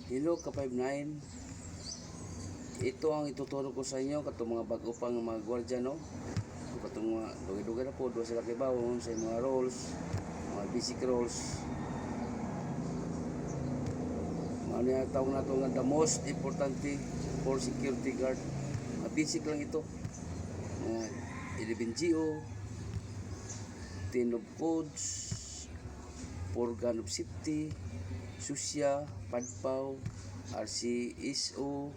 Hello ka-59. Ito ang ituturo ko sa inyo katong mga bago pang mga gwardiya, no? Katong mga dugay-dugay na po, doon sila kibawon sa mga roles, mga basic roles. Ano yung tawag na ito nga the most importante for security guard. Basic lang ito. 11GO, 10 of codes, organ of safety, susya, padpaw, RCSO,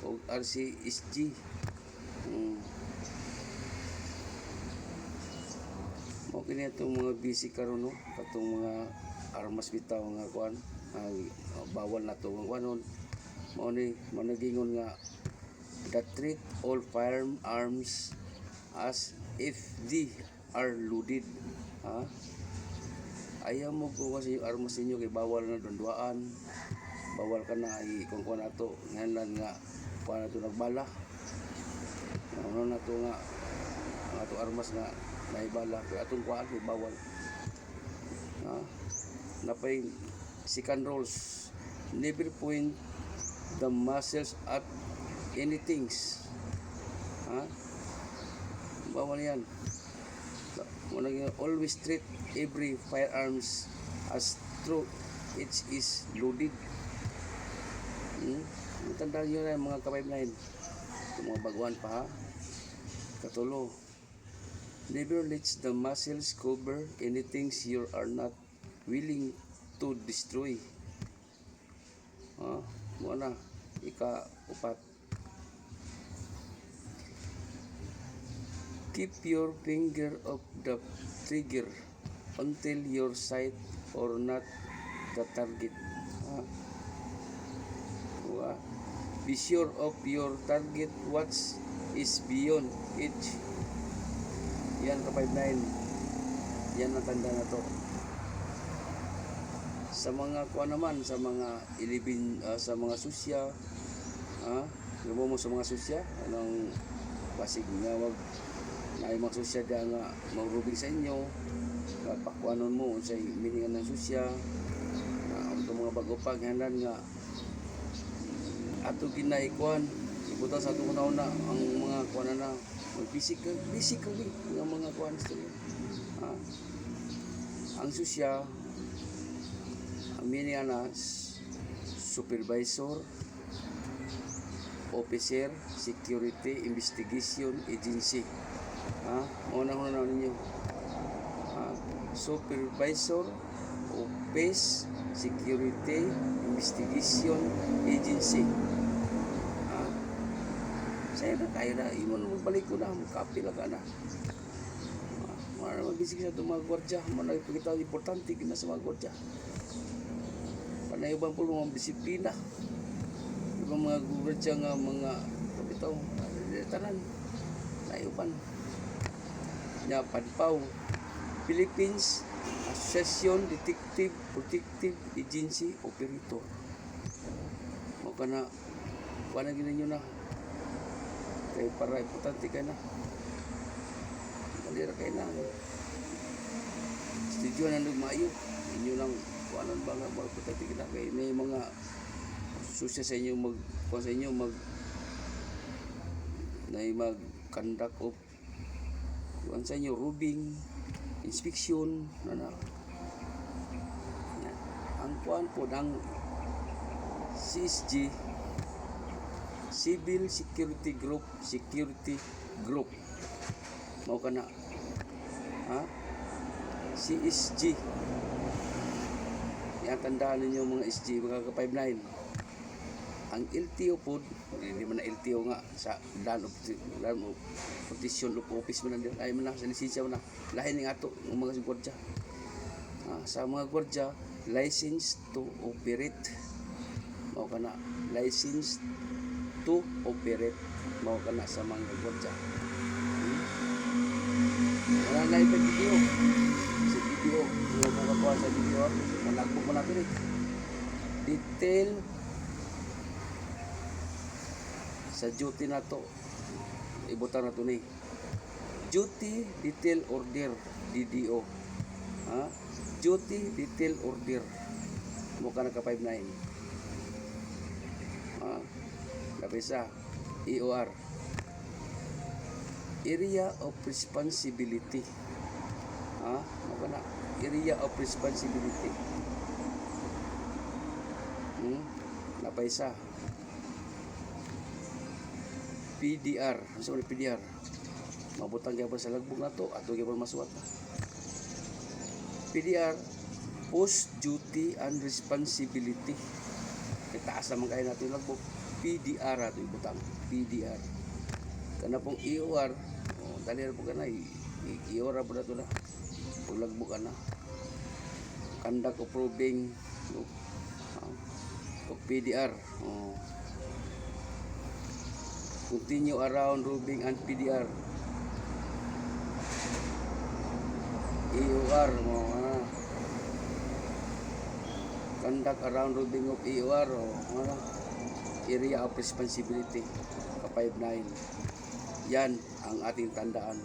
o RCSG. Mo kini itong mga basic karon, no? Katong mga armas bitaw nga kuan, bawal na to kuanon. Mao ni managingon nga that treat all firearms as if they are loaded. Ayaw mo kung kasi yung armas ninyo kay bawal na dunduaan, bawal ka na kung kuha na ito ngayon nga kuha na ito nagbala, ano na ito nga ang ito armas nga naibala kaya itong kuha ito bawal. Napay second rules, never point the muzzles at anything. Bawal yan. Always treat every firearms as though it is loaded. Tandaan nyo na mga ka-59, mga baguhan pa, ha. Katulo, never let the muzzles cover anything you are not willing to destroy. Muna ika-upat, keep your finger off the trigger until your sight or not the target. Be sure of your target what is beyond it. Yan ka-59. Yan ang tanda na to. Sa mga kuha naman, sa mga 11, sa mga susya, mo sa mga susya, anong basig nga wag na ay mga susya dyan nga magrubing sa inyo, pakuanon mo sa miningan ng susya, ang mga bago paghanan nga ato ginaikuan ibutan sa atong una ang mga kuan na basically nga mga kuan ang susya, ang miningan na supervisor, officer, security, investigation agency. Una ninyo, supervisor, office, security, investigation agency. Saya na kayo na iwan magbalik ko na, magkapila ka na. Magbisig sa itong mga gwardya, managpagkita importante na sa mga gwardya. Panayuban po mga disiplina, ibang mga gwardya nga mga kapitaw, tanan, nayuban. Nya Padpaw, Philippines Association Detective Protective Agency Operator. Mo kana kuan ginin na kay para importante ka na. Kalira kay na. Studio na lumayo. Inyo lang kuanan ba nga importante ka na kay may mga susya sa inyo kuan sa inyo mag conduct of kuan sa inyo rubing, inspection, ang kuan po ng CSG, Civil Security Group, mau kana, CSG, yan tandaan ninyo mga SG, mga ka-59. Ang LTO po, hindi man na LTO nga sa land of protection of office man na ay man na sa lisensya man na lahin ng ato ng mga gwardya. Sa mga gwardya, license to operate, mao kana license to operate, mao kana sa mga gwardya. Wala na ito video sa video, yung mga kuha sa video, malagpo mo natin detail sa duty na to, ibutan na to ni Duty Detail Order, DDO. Duty Detail Order. mo ka naka 59. Napisa EOR, Area of Responsibility. Mo ka na Area of Responsibility. Napaisa PDR. Ano sa PDR? Mabutang gyapon sa lagbog na to ato gyapon masuwat. PDR, Post Duty and Responsibility. Itaas naman kayo natin lagbog. PDR ato ibutang. PDR. Kana pong EOR, dali na po ka na. EOR po na ito na. Paglagbog ka na. Conduct of probing of PDR. Continue around roving and PDR. EOR mo. Conduct around roving of EOR. Area of Responsibility. Ka-59. Yan ang ating tandaan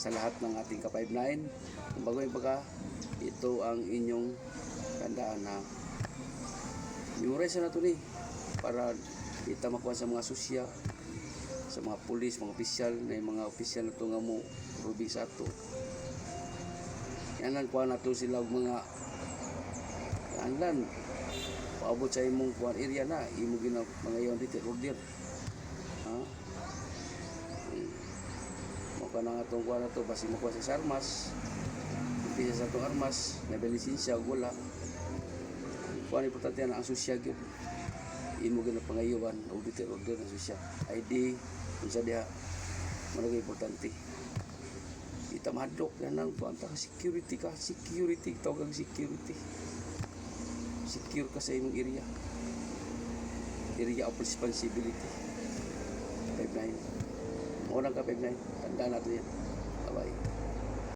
sa lahat ng ating ka-59. Bago yung pagka, ito ang inyong tandaan na memorize na ito ni para kita makuha sa mga susya, sa mga pulis, mga opisyal, na yung mga opisyal na ito nga mo rubing sa ito. Yan lang kuha na ito sila mga anlan paabot sa imong kuha area na imo gina mga yon dito order. Mo ka na itong kuha na ito basi makuha sa armas, umpisa sa itong armas na lisensya o wala. Kuha ni importante na ang susya gyud imo gina pangayuan auditor order ng susya ID unsa diha mo importante kita madlok yan ang kuanta security tawag kang security secure ka sa imong area of responsibility 59 mo nang ka 59 tandaan nato yan. Bye bye.